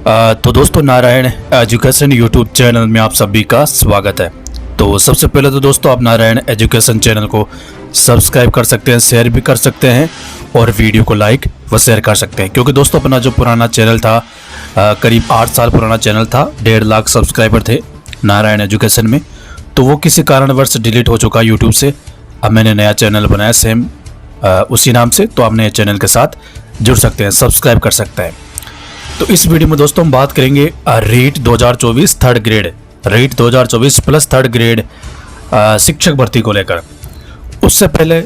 तो दोस्तों Narayan education YouTube channel में आप सभी का स्वागत है। तो सबसे पहले तो दोस्तों आप नारायण एजुकेशन चैनल को सब्सक्राइब कर सकते हैं, शेयर भी कर सकते हैं और वीडियो को लाइक व शेयर कर सकते हैं, क्योंकि दोस्तों अपना जो पुराना चैनल था करीब 8 साल पुराना चैनल था, 1.5 लाख सब्सक्राइबर थे नारायण एजुकेशन में, तो वो किसी कारणवश डिलीट हो चुका यूट्यूब से। अब मैंने नया चैनल बनाया सेम उसी नाम से, तो आप नए चैनल के साथ जुड़ सकते हैं, सब्सक्राइब कर सकते हैं। तो इस वीडियो में दोस्तों हम बात करेंगे REET 2024 third grade, REET 2024 plus third grade शिक्षक भर्ती को लेकर। उससे पहले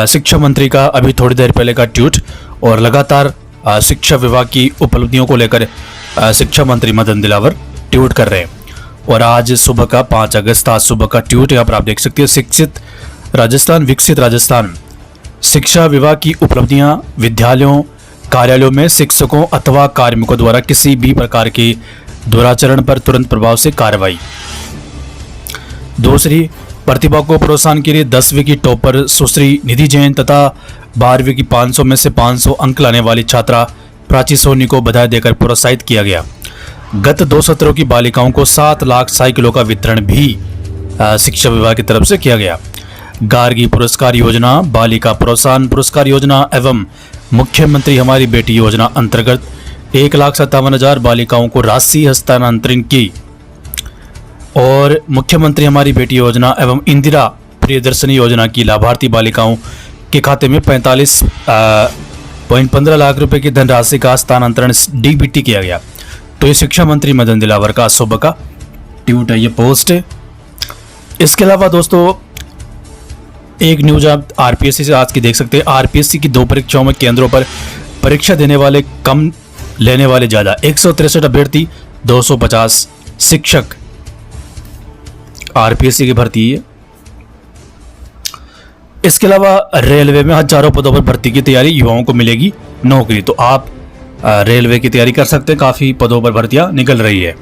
शिक्षा मंत्री का अभी थोड़ी देर पहले का ट्वीट और लगातार शिक्षा विभाग की उपलब्धियों को लेकर शिक्षा मंत्री मदन दिलावर ट्वीट कर रहे हैं। और आज सुबह का 5 अगस्त आज सुबह का ट्वीट यहाँ पर आप देख सकते हैं, शिक्षित राजस्थान विकसित राजस्थान। शिक्षा विभाग की उपलब्धियाँ, विद्यालयों कार्यालयों में शिक्षकों अथवा कार्मिकों द्वारा किसी भी प्रकार के दुराचरण पर तुरंत प्रभाव से कार्रवाई। दूसरी, प्रतिभा को प्रोत्साहन के लिए 10वीं की टॉपर सुश्री निधि जैन तथा 12वीं की 500 में से 500 अंक लाने वाली छात्रा प्राची सोनी को बधाई देकर प्रोत्साहित किया गया। गत 2 सत्रों की बालिकाओं को 7 लाख साइकिलों का वितरण भी शिक्षा विभाग की तरफ से किया गया। गार्गी पुरस्कार योजना, बालिका प्रोत्साहन पुरस्कार योजना एवं मुख्यमंत्री हमारी बेटी योजना अंतर्गत 1,57,000 बालिकाओं को राशि हस्तांतरण की। और मुख्यमंत्री हमारी बेटी योजना एवं इंदिरा प्रियदर्शनी योजना की लाभार्थी बालिकाओं के खाते में 45.15 लाख रुपए की धनराशि का हस्तांतरण डीबीटी किया गया। तो ये शिक्षा मंत्री मदन दिलावर का सुबह का ट्वीट है, ये पोस्ट है। इसके अलावा दोस्तों एक न्यूज आप आरपीएससी से आज की देख सकते हैं। आरपीएससी की 2 परीक्षाओं में केंद्रों पर परीक्षा देने वाले कम, लेने वाले ज्यादा। 163 अभ्यर्थी, 250 शिक्षक आरपीएससी की भर्ती है। इसके अलावा रेलवे में हजारों पदों पर भर्ती की तैयारी, युवाओं को मिलेगी नौकरी। तो आप रेलवे की तैयारी कर सकते हैं, काफी पदों पर भर्तियां निकल रही है।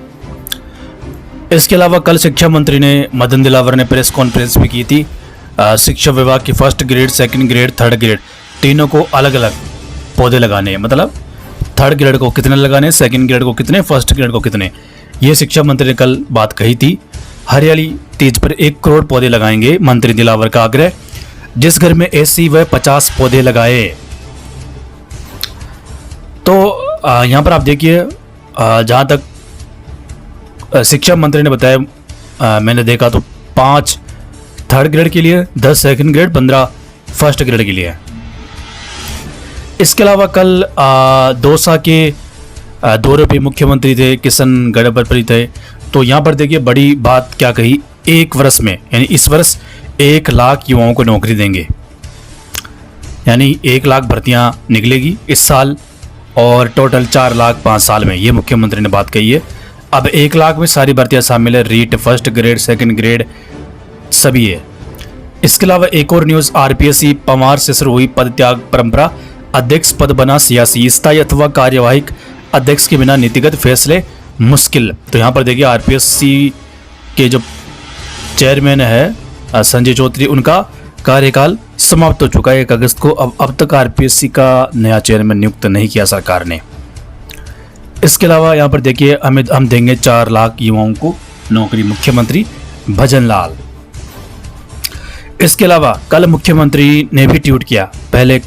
इसके अलावा कल शिक्षा मंत्री ने मदन दिलावर ने प्रेस कॉन्फ्रेंस भी की थी। शिक्षा विभाग की first grade, second grade, third grade तीनों को अलग अलग पौधे लगाने हैं। मतलब थर्ड ग्रेड को कितने लगाने, सेकंड ग्रेड को कितने, फर्स्ट ग्रेड को कितने, ये शिक्षा मंत्री ने कल बात कही थी। हरियाली तीज पर 1 करोड़ पौधे लगाएंगे, मंत्री दिलावर का आग्रह। जिस घर में एसी वह 50 पौधे लगाए। तो यहाँ पर आप देखिए, जहाँ तक शिक्षा मंत्री ने बताया, मैंने देखा तो 5 थर्ड ग्रेड के लिए, 10 सेकंड ग्रेड, 15 फर्स्ट ग्रेड के लिए। इसके अलावा कल दौसा के दौरे पे मुख्यमंत्री थे, किशन गडकरी थे। तो यहाँ पर देखिए बड़ी बात क्या कही, 1 वर्ष में यानी इस वर्ष 1 लाख युवाओं को नौकरी देंगे, यानी 1 लाख भर्तियाँ निकलेगी इस साल और टोटल 4 लाख 5 साल में, ये मुख्यमंत्री ने बात कही है। अब 1 लाख में सारी भर्तियाँ शामिल है, REET first grade, second grade सभी है। इसके अलावा एक और न्यूज, आरपीएससी पवार से शुरू हुई पदत्याग परंपरा, अध्यक्ष पद बना सियासी, स्थायी अथवा कार्यवाहक अध्यक्ष के बिना नीतिगत फैसले मुश्किल। तो यहाँ पर देखिए आरपीएससी के जो चेयरमैन है संजय चौधरी, उनका कार्यकाल समाप्त हो चुका है 1 अगस्त को। अब तक आरपीएससी का नया चेयरमैन नियुक्त नहीं किया सरकार ने। इसके अलावा यहाँ पर देखिए हम देंगे 4 लाख युवाओं को नौकरी, मुख्यमंत्री भजन लाल। इसके अलावा कल मुख्यमंत्री ने भी ट्वीट किया, पहले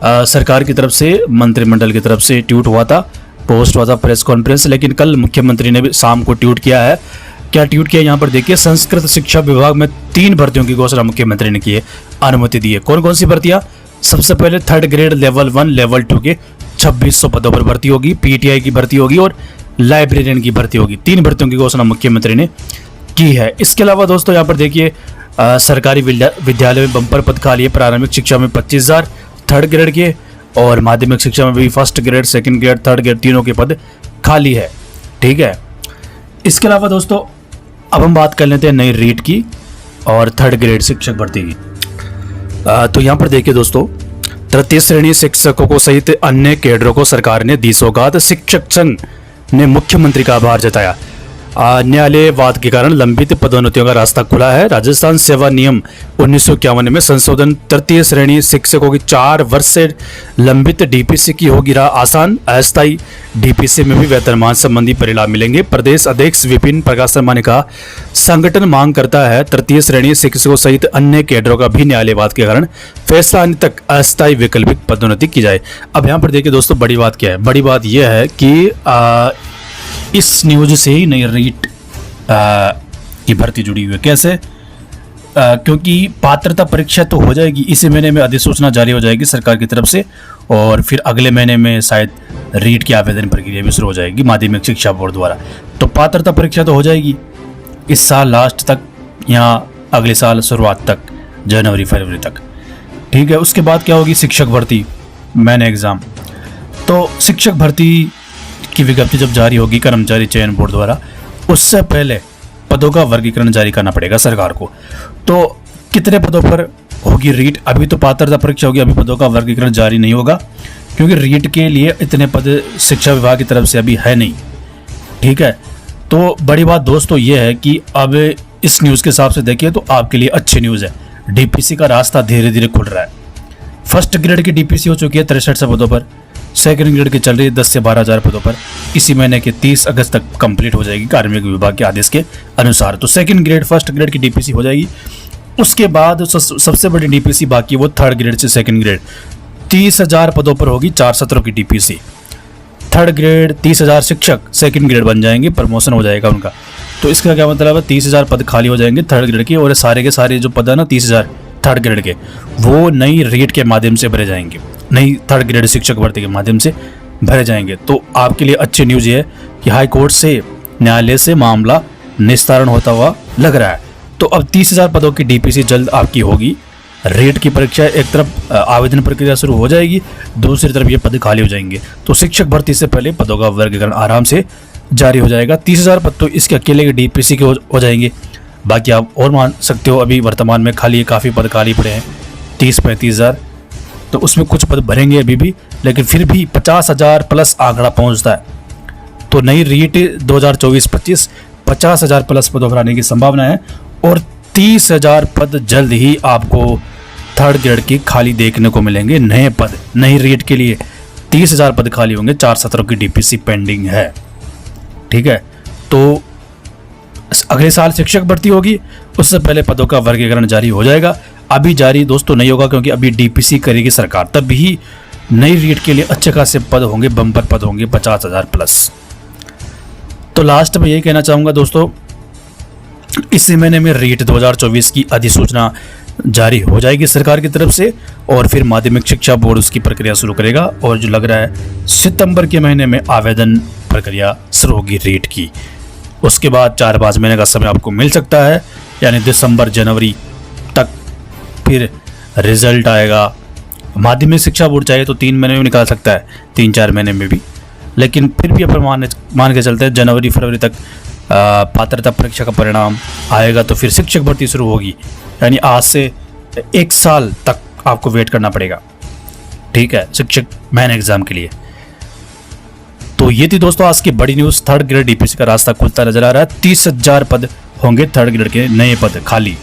सरकार की तरफ से, मंत्रिमंडल की तरफ से ट्वीट हुआ था, पोस्ट हुआ था प्रेस कॉन्फ्रेंस, लेकिन कल मुख्यमंत्री ने भी शाम को ट्वीट किया है। क्या ट्वीट किया यहाँ पर देखिए, संस्कृत शिक्षा विभाग में 3 भर्तियों की घोषणा मुख्यमंत्री ने की है, अनुमति दी है। कौन कौन सी भर्तियां? सबसे पहले थर्ड ग्रेड लेवल 1 लेवल 2 के 2600 पदों पर भर्ती होगी, पीटीआई की भर्ती होगी और लाइब्रेरियन की भर्ती होगी। 3 भर्तियों की घोषणा मुख्यमंत्री ने की है। इसके अलावा दोस्तों यहाँ पर देखिए सरकारी विद्यालय में बम्पर पद खाली है, प्रारंभिक शिक्षा में 25,000 थर्ड ग्रेड के और माध्यमिक शिक्षा में भी first grade, second grade, third grade तीनों के पद खाली है। ठीक है। इसके अलावा दोस्तों अब हम बात कर लेते हैं नई रीट की और थर्ड ग्रेड शिक्षक भर्ती की। तो यहाँ पर देखिए दोस्तों, तृतीय श्रेणी शिक्षकों को सहित अन्य कैडरों को सरकार ने दी सौगात, शिक्षक संघ ने मुख्यमंत्री का आभार जताया। न्यायालय वाद के कारण लंबित पदोन्नतियों का रास्ता खुला है। राजस्थान सेवा नियम 1951 में संशोधन तृतीय श्रेणी शिक्षकों की 4 वर्ष से लंबित डीपीसी की होगी राह आसान। अस्थायी डीपीसी में भी वेतनमान संबंधी परिणाम मिलेंगे। प्रदेश अध्यक्ष विपिन प्रकाश शर्मा ने कहा, संगठन मांग करता है तृतीय श्रेणी शिक्षकों सहित अन्य कैडरों का भी न्यायालयवाद के कारण फैसला आने तक अस्थायी वैकल्पिक पदोन्नति की जाए। अब यहाँ पर देखिए दोस्तों, बड़ी बात क्या है? बड़ी बात यह है कि इस न्यूज से ही नई रीट की भर्ती जुड़ी हुई है। कैसे? क्योंकि पात्रता परीक्षा तो हो जाएगी, इसी महीने में अधिसूचना जारी हो जाएगी सरकार की तरफ से, और फिर अगले महीने में शायद रीट की आवेदन प्रक्रिया भी शुरू हो जाएगी माध्यमिक शिक्षा बोर्ड द्वारा। तो पात्रता परीक्षा तो हो जाएगी इस साल लास्ट तक या अगले साल शुरुआत तक, जनवरी फरवरी तक। ठीक है, उसके बाद क्या होगी? शिक्षक भर्ती मेन एग्ज़ाम। तो शिक्षक भर्ती की विज्ञप्ति जब जारी होगी कर्मचारी चयन बोर्ड द्वारा, उससे पहले पदों का वर्गीकरण जारी करना पड़ेगा सरकार को। तो कितने पदों पर होगी रीट? अभी तो पात्रता परीक्षा होगी, अभी पदों का वर्गीकरण जारी नहीं होगा, क्योंकि रीट के लिए इतने पद शिक्षा विभाग की तरफ से अभी है नहीं। ठीक है, तो बड़ी बात दोस्तों ये है कि अब इस न्यूज़ के हिसाब से देखिए तो आपके लिए अच्छी न्यूज़ है। डीपीसी का रास्ता धीरे धीरे खुल रहा है। फर्स्ट ग्रेड की डीपीसी हो चुकी है 63 पदों पर, सेकंड ग्रेड की चल रही है 10 से 12 हज़ार पदों पर। इसी महीने के 30 अगस्त तक कंप्लीट हो जाएगी कार्मिक विभाग के आदेश के अनुसार। तो सेकंड ग्रेड फर्स्ट ग्रेड की डीपीसी हो जाएगी। उसके बाद सबसे बड़ी डीपीसी बाकी वो थर्ड ग्रेड से सेकंड ग्रेड 30,000 पदों पर होगी 4 सत्रों की डीपीसी। थर्ड ग्रेड 30,000 शिक्षक सेकंड ग्रेड बन जाएंगे, प्रमोशन हो जाएगा उनका। तो इसका क्या मतलब है? 30,000 पद खाली हो जाएंगे थर्ड ग्रेड के, और सारे के सारे जो पद है ना 30,000 थर्ड ग्रेड के, वो नई रीट के माध्यम से भरे जाएंगे, नई थर्ड ग्रेड शिक्षक भर्ती के माध्यम से भरे जाएंगे। तो आपके लिए अच्छी न्यूज़ ये है कि हाई कोर्ट से न्यायालय से मामला निस्तारण होता हुआ लग रहा है। तो अब 30,000 पदों की डीपीसी जल्द आपकी होगी। रेट की परीक्षा एक तरफ आवेदन प्रक्रिया शुरू हो जाएगी, दूसरी तरफ ये पद खाली हो जाएंगे। तो शिक्षक भर्ती से पहले पदों का वर्गीकरण आराम से जारी हो जाएगा। 30,000 पद तो इसके अकेले के डीपीसी के हो जाएंगे। बाकी आप और मान सकते हो अभी वर्तमान में खाली काफ़ी पद खाली पड़े हैं 30-35 हज़ार, तो उसमें कुछ पद भरेंगे अभी भी, लेकिन फिर भी 50,000 प्लस आंकड़ा पहुंचता है। तो नई रीट 2024-25 50,000 प्लस पदों पर आने की संभावना है, और 30,000 पद जल्द ही आपको थर्ड ग्रेड की खाली देखने को मिलेंगे। नए पद नई रीट के लिए 30,000 पद खाली होंगे, 4 सत्रों की डीपीसी पेंडिंग है। ठीक है, तो अगले साल शिक्षक भर्ती होगी, उससे पहले पदों का वर्गीकरण जारी हो जाएगा। अभी जारी दोस्तों नहीं होगा, क्योंकि अभी डीपीसी करेगी सरकार, तब भी नई रीट के लिए अच्छे खासे पद होंगे, बम्पर पद होंगे 50,000 प्लस। तो लास्ट में यही कहना चाहूँगा दोस्तों, इसी महीने में रीट 2024 की अधिसूचना जारी हो जाएगी सरकार की तरफ से, और फिर माध्यमिक शिक्षा बोर्ड उसकी प्रक्रिया शुरू करेगा, और जो लग रहा है सितंबर के महीने में आवेदन प्रक्रिया शुरू होगी रीट की। उसके बाद 4-5 महीने का समय आपको मिल सकता है, यानी दिसंबर जनवरी तक फिर रिजल्ट आएगा। माध्यमिक शिक्षा बोर्ड चाहे तो 3 महीने में निकाल सकता है, 3-4 महीने में भी, लेकिन फिर भी अपन मान के चलते हैं जनवरी फरवरी तक पात्रता परीक्षा का परिणाम आएगा, तो फिर शिक्षक भर्ती शुरू होगी। यानी आज से 1 साल तक आपको वेट करना पड़ेगा। ठीक है, शिक्षक मेन एग्जाम के लिए। तो ये थी दोस्तों आज की बड़ी न्यूज़। थर्ड ग्रेड डीपीसी का रास्ता खुलता नजर आ रहा है। 30,000 पद होंगे थर्ड ग्रेड के नए पद खाली।